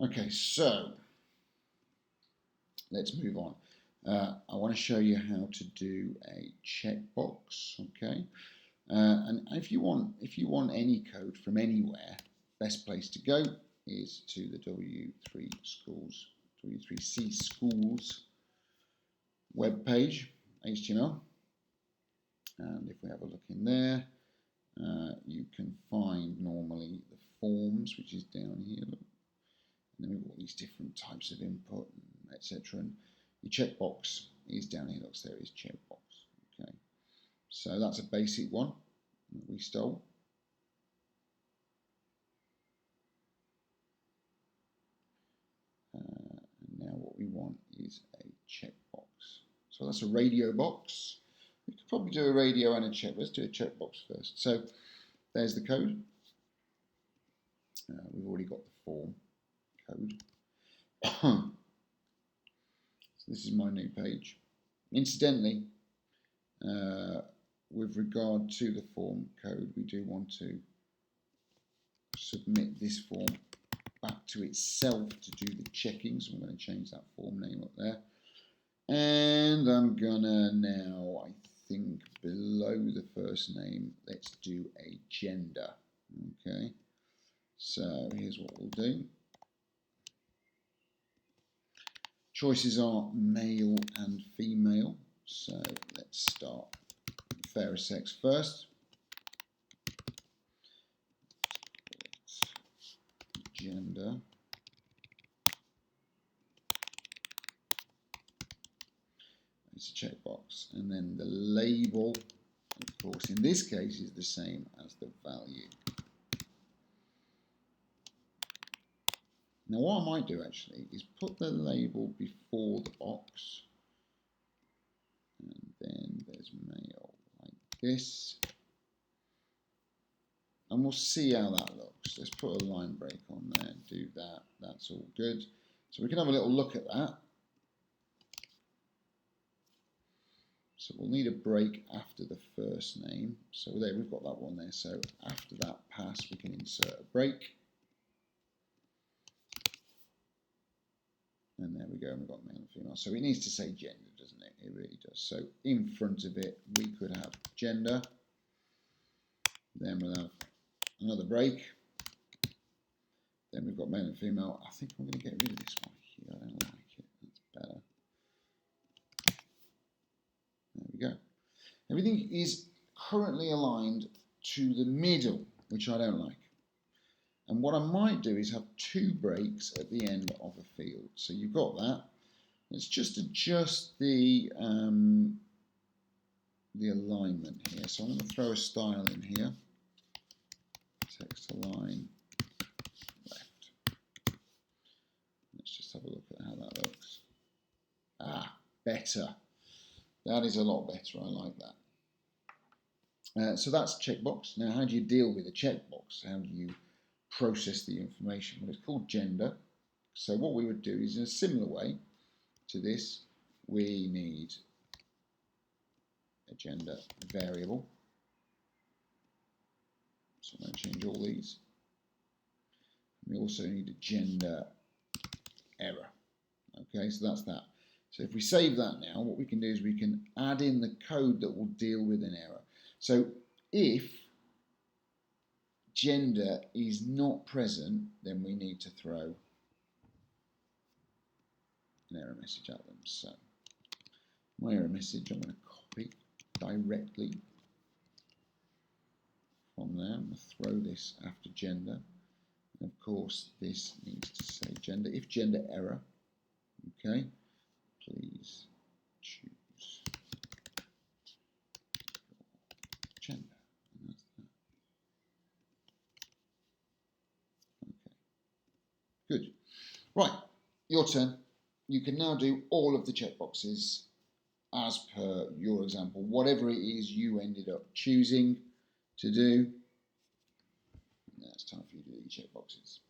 Okay, so let's move on. I want to show you how to do a checkbox. Okay, and if you want any code from anywhere, best place to go is to the W3C Schools web page, HTML. And if we have a look in there, you can find normally the forms, which is down here. And then we've got all these different types of input, etc. And your checkbox is down here. Looks, there is checkbox. Okay, so that's a basic one that we stole. And now what we want is a checkbox. So that's a radio box. We could probably do a radio and a check. Let's do a checkbox first. So there's the code. We've already got the form code. So this is my new page. Incidentally, with regard to the form code, we do want to submit this form back to itself to do the checking. So I'm going to change that form name up there. And I'm gonna now, I think below the first name, let's do a gender. Okay, so here's what we'll do. Choices are male and female. So let's start fair sex first. Gender. It's a checkbox, and then the label, of course, in this case is the same as the value. Now what I might do actually is put the label before the box, and then there's male like this, and we'll see how that looks. Let's put a line break on there, do that, that's all good. So we can have a little look at that. So we'll need a break after the first name. So there, we've got that one there. So after that pass, we can insert a break. And there we go, and we've got male and female. So it needs to say gender, doesn't it? It really does. So in front of it, we could have gender. Then we'll have another break. Then we've got male and female. I think I'm going to get rid of this one here. I don't like it. That's better. There we go. Everything is currently aligned to the middle, which I don't like. And what I might do is have two breaks at the end of a field. So you've got that. Let's just adjust the alignment here. So I'm going to throw a style in here. Text align left. Let's just have a look at how that looks. Ah, better. That is a lot better. I like that. So that's checkbox. Now, how do you deal with a checkbox? How do you process the information? Well, it's called gender. So what we would do is, in a similar way to this, we need a gender variable. So I'm going to change all these. We also need a gender error. Okay, so that's that. So if we save that now, what we can do is we can add in the code that will deal with an error. So if gender is not present, then we need to throw an error message at them. So my error message, I'm going to copy directly from there. I'm going to throw this after gender. And of course, this needs to say gender. If gender error, okay, please choose gender. And that's that. Okay, good. Right, your turn. You can now do all of the checkboxes as per your example, whatever it is you ended up choosing to do. Now it's time for you to do your checkboxes.